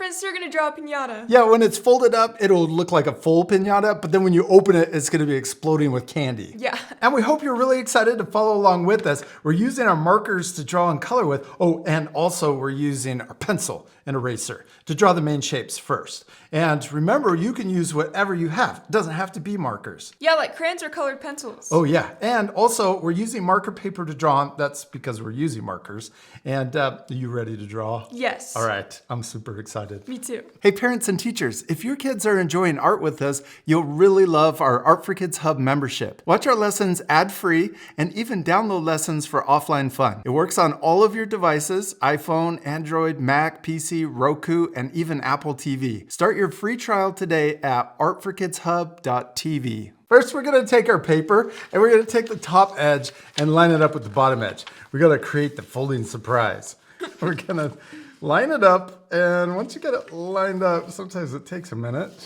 friends, they're gonna draw a piñata. Yeah, when it's folded up, it'll look like a full piñata, but then when you open it, it's gonna be exploding with candy. Yeah. And we hope you're really excited to follow along with us. We're using our markers to draw and color with. Oh, and also we're using our pencil and eraser to draw the main shapes first. And remember, you can use whatever you have. It doesn't have to be markers. Yeah, like crayons or colored pencils. Oh yeah, and also we're using marker paper to draw on. That's because we're using markers. And are you ready to draw? Yes. All right, I'm super excited. Me too. Hey parents and teachers, if your kids are enjoying art with us, you'll really love our Art for Kids Hub membership. Watch our lessons ad-free and even download lessons for offline fun. It works on all of your devices, iPhone, Android, Mac, PC, Roku, and even Apple TV. Start your free trial today at artforkidshub.tv. First, we're gonna take our paper and we're gonna take the top edge and line it up with the bottom edge. We're gonna create the folding surprise. We're gonna line it up, and once you get it lined up, sometimes it takes a minute.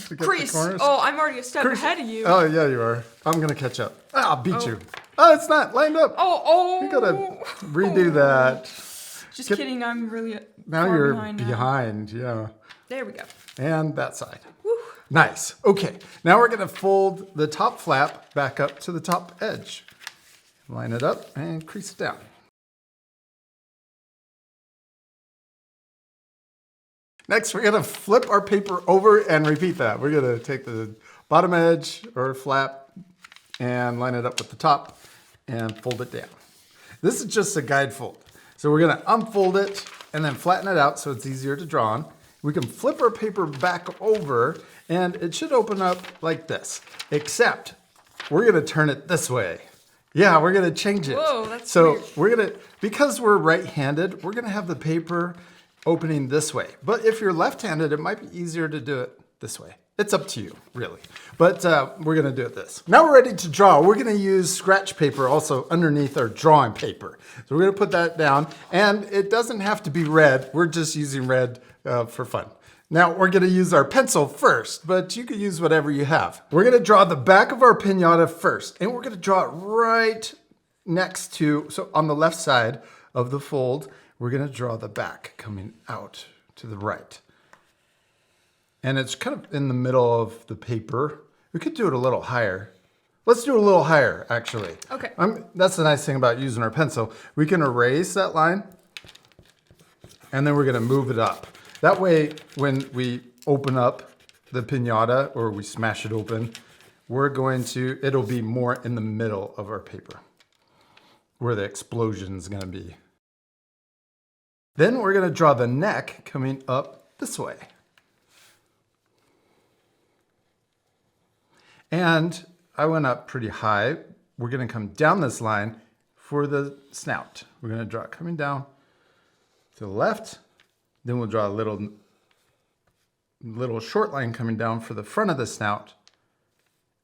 To get Crease. the corners. Oh, I'm already a step ahead of you. Oh, yeah, you are. I'm gonna catch up. I'll beat you. Oh, it's not lined up. Oh. You gotta redo that. Just kidding, I'm really Now far you're behind now. behind, yeah. There we go. And that side. Woo. Nice. Okay, now we're gonna fold the top flap back up to the top edge. Line it up and crease it down. Next, we're gonna flip our paper over and repeat that. We're gonna take the bottom edge or flap and line it up with the top and fold it down. This is just a guide fold. So we're gonna unfold it and then flatten it out so it's easier to draw on. We can flip our paper back over and it should open up like this, except we're gonna turn it this way. Yeah, we're gonna change it. Whoa, that's so weird. Because we're right-handed, we're gonna have the paper opening this way. But if you're left-handed, it might be easier to do it this way. It's up to you, really. But we're gonna do it this. Now we're ready to draw. We're gonna use scratch paper also underneath our drawing paper. So we're gonna put that down, and it doesn't have to be red. We're just using red for fun. Now we're gonna use our pencil first, but you can use whatever you have. We're gonna draw the back of our piñata first, and we're gonna draw it right next to, so on the left side of the fold, we're gonna draw the back coming out to the right. And it's kind of in the middle of the paper. We could do it a little higher. Let's do it a little higher, actually. Okay. That's the nice thing about using our pencil. We can erase that line, and then we're gonna move it up. That way, when we open up the piñata, or we smash it open, it'll be more in the middle of our paper, where the explosion's gonna be. Then we're gonna draw the neck coming up this way. And I went up pretty high. We're gonna come down this line for the snout. We're gonna draw it coming down to the left. Then we'll draw a little short line coming down for the front of the snout.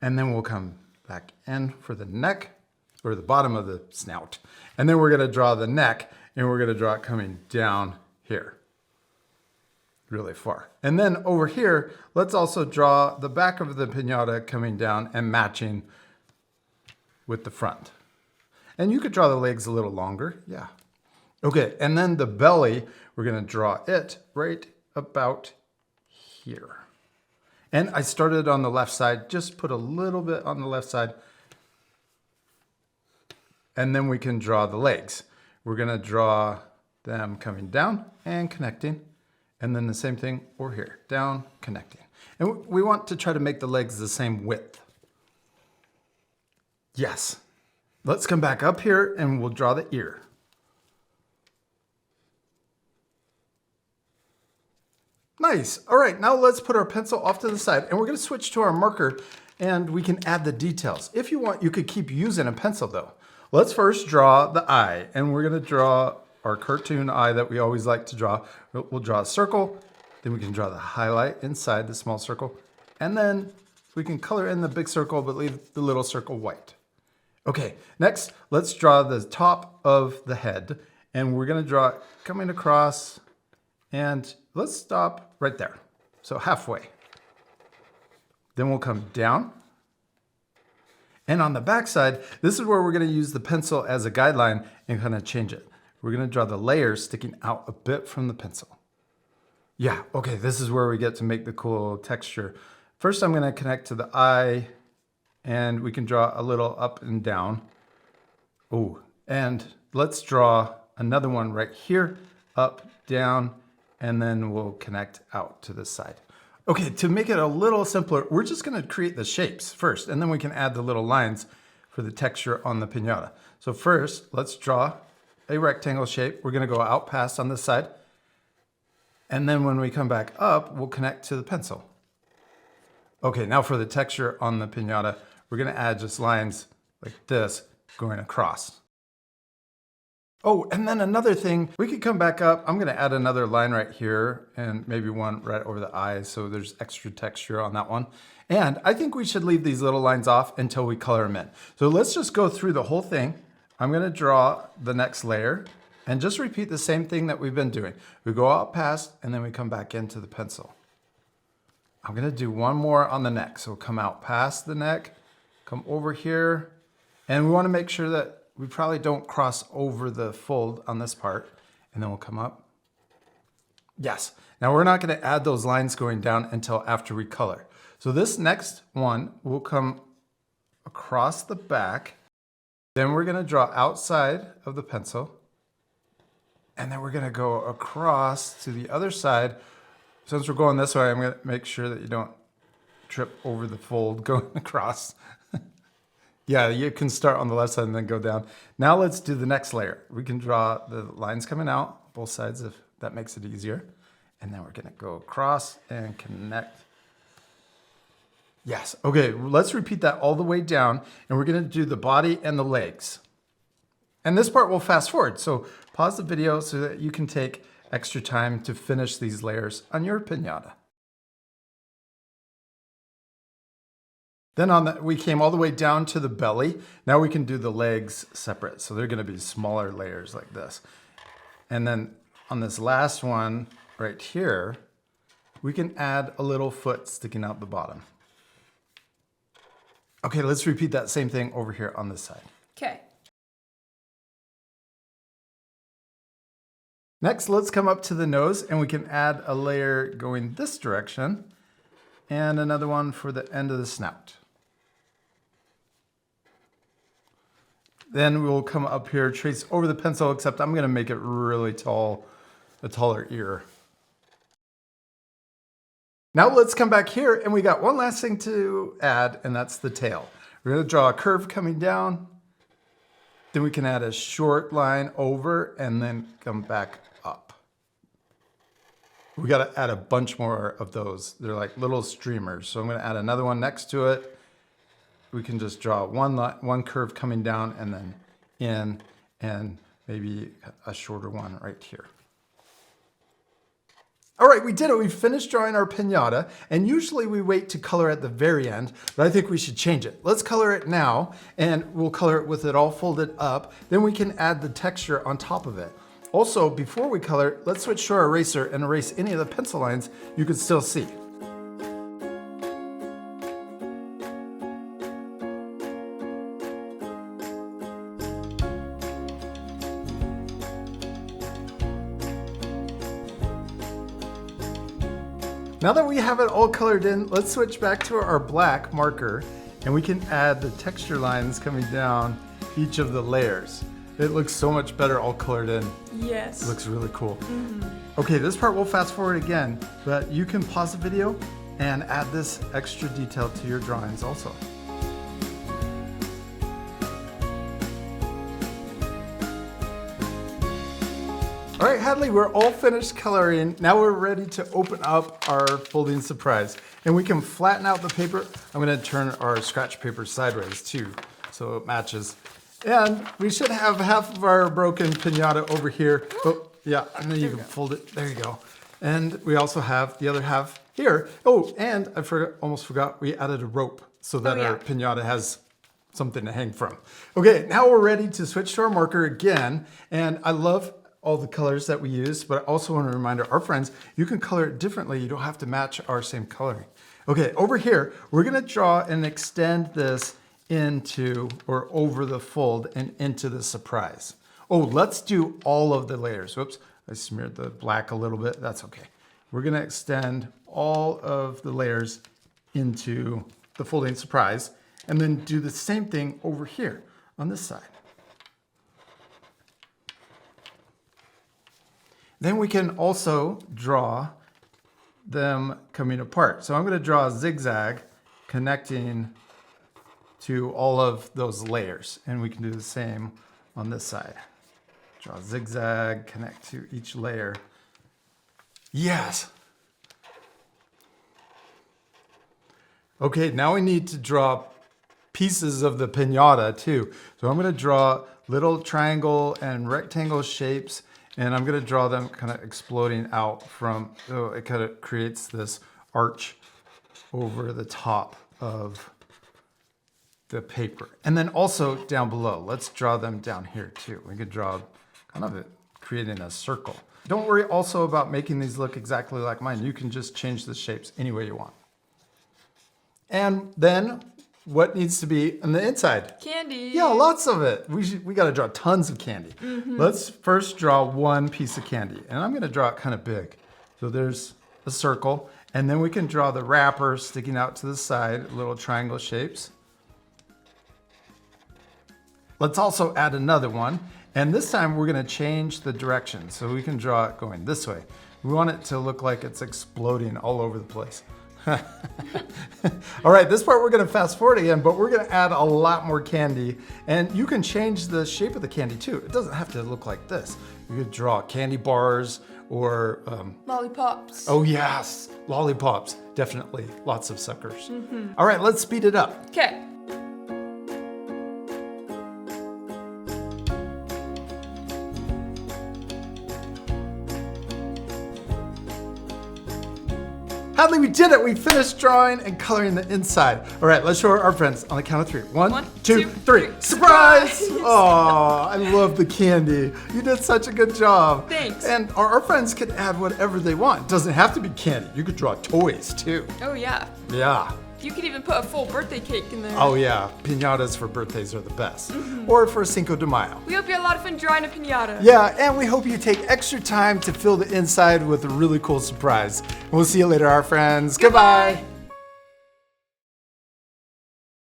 And then we'll come back in for the neck, or the bottom of the snout. And then we're gonna draw the neck, and we're gonna draw it coming down here, really far. And then over here, let's also draw the back of the piñata coming down and matching with the front. And you could draw the legs a little longer, yeah. Okay, and then the belly, we're gonna draw it right about here. And I started on the left side, just put a little bit on the left side. And then we can draw the legs. We're gonna draw them coming down and connecting. And then the same thing over here, down, connecting. And we want to try to make the legs the same width. Yes. Let's come back up here and we'll draw the ear. Nice. All right, now let's put our pencil off to the side and we're gonna switch to our marker and we can add the details. If you want, you could keep using a pencil though. Let's first draw the eye, and we're gonna draw our cartoon eye that we always like to draw. We'll draw a circle, then we can draw the highlight inside the small circle, and then we can color in the big circle but leave the little circle white. Okay, next, let's draw the top of the head, and we're gonna draw it coming across, and let's stop right there. So halfway. Then we'll come down. And on the back side, this is where we're gonna use the pencil as a guideline and kind of change it. We're gonna draw the layers sticking out a bit from the pencil. Yeah, okay, this is where we get to make the cool texture. First, I'm gonna connect to the eye, and we can draw a little up and down. Oh, and let's draw another one right here, up, down, and then we'll connect out to this side. Okay, to make it a little simpler, we're just gonna create the shapes first, and then we can add the little lines for the texture on the piñata. So first, let's draw a rectangle shape. We're gonna go out past on this side. And then when we come back up, we'll connect to the pencil. Okay, now for the texture on the piñata, we're gonna add just lines like this going across. Oh, and then another thing, we could come back up. I'm gonna add another line right here and maybe one right over the eyes so there's extra texture on that one. And I think we should leave these little lines off until we color them in. So let's just go through the whole thing. I'm gonna draw the next layer and just repeat the same thing that we've been doing. We go out past and then we come back into the pencil. I'm gonna do one more on the neck. So come out past the neck, come over here, and we wanna make sure that we probably don't cross over the fold on this part, and then we'll come up. Yes, now we're not gonna add those lines going down until after we color. So this next one will come across the back, then we're gonna draw outside of the pencil, and then we're gonna go across to the other side. Since we're going this way, I'm gonna make sure that you don't trip over the fold going across. Yeah, you can start on the left side and then go down. Now let's do the next layer. We can draw the lines coming out, both sides if that makes it easier. And then we're gonna go across and connect. Yes, okay, let's repeat that all the way down, and we're gonna do the body and the legs. And this part we'll fast forward, so pause the video so that you can take extra time to finish these layers on your piñata. Then we came all the way down to the belly. Now we can do the legs separate. So they're gonna be smaller layers like this. And then on this last one right here, we can add a little foot sticking out the bottom. Okay, let's repeat that same thing over here on this side. Okay. Next, let's come up to the nose and we can add a layer going this direction and another one for the end of the snout. Then we'll come up here, trace over the pencil, except I'm gonna make it really tall, a taller ear. Now let's come back here and we got one last thing to add, and that's the tail. We're gonna draw a curve coming down, then we can add a short line over and then come back up. We gotta add a bunch more of those. They're like little streamers. So I'm gonna add another one next to it. We can just draw one curve coming down and then in, and maybe a shorter one right here. All right, we did it. We finished drawing our piñata, and usually we wait to color at the very end, but I think we should change it. Let's color it now, and we'll color it with it all folded up. Then we can add the texture on top of it. Also, before we color, let's switch to our eraser and erase any of the pencil lines you could still see. Now that we have it all colored in, let's switch back to our black marker and we can add the texture lines coming down each of the layers. It looks so much better all colored in. Yes. It looks really cool. Okay, this part we'll fast forward again, but you can pause the video and add this extra detail to your drawings also. All right, Hadley, we're all finished coloring. Now we're ready to open up our folding surprise. And we can flatten out the paper. I'm gonna turn our scratch paper sideways too, so it matches. And we should have half of our broken piñata over here. Oh, yeah, and then you can fold it, there you go. And we also have the other half here. Oh, and I almost forgot, we added a rope so that our piñata has something to hang from. Okay, now we're ready to switch to our marker again. And I love all the colors that we use, but I also want to remind our friends, you can color it differently. You don't have to match our same coloring. Okay, over here, we're gonna draw and extend this into or over the fold and into the surprise. Oh, let's do all of the layers. Whoops, I smeared the black a little bit. That's okay. we're gonna extend all of the layers into the folding surprise and then do the same thing over here on this side. Then we can also draw them coming apart. So I'm going to draw a zigzag connecting to all of those layers. And we can do the same on this side. Draw a zigzag, connect to each layer. Yes. Okay, now we need to draw pieces of the piñata too. So I'm going to draw little triangle and rectangle shapes, and I'm going to draw them kind of exploding out from, so it kind of creates this arch over the top of the paper. And then also down below, let's draw them down here too. We could draw kind of it, creating a circle. Don't worry also about making these look exactly like mine. You can just change the shapes any way you want. And then what needs to be on the inside? Candy. Yeah, lots of it. We got to draw tons of candy. Let's first draw one piece of candy. And I'm going to draw it kind of big. So there's a circle. And then we can draw the wrapper sticking out to the side, little triangle shapes. Let's also add another one. And this time we're going to change the direction. So we can draw it going this way. We want it to look like it's exploding all over the place. All right, this part we're going to fast forward again, but we're going to add a lot more candy. And you can change the shape of the candy too. It doesn't have to look like this. You could draw candy bars or... lollipops. Oh yes, lollipops. Definitely. Lots of suckers. All right, let's speed it up. Okay. Hadley, we did it. We finished drawing and coloring the inside. All right, let's show our friends on the count of three. One, two, three. Surprise! Oh, I love the candy. You did such a good job. Thanks. And our friends can add whatever they want. It doesn't have to be candy. You could draw toys too. Oh yeah. Yeah. You could even put a full birthday cake in there. Oh yeah, piñatas for birthdays are the best. Or for Cinco de Mayo. We hope you had a lot of fun drawing a piñata. Yeah, and we hope you take extra time to fill the inside with a really cool surprise. We'll see you later, our friends. Goodbye.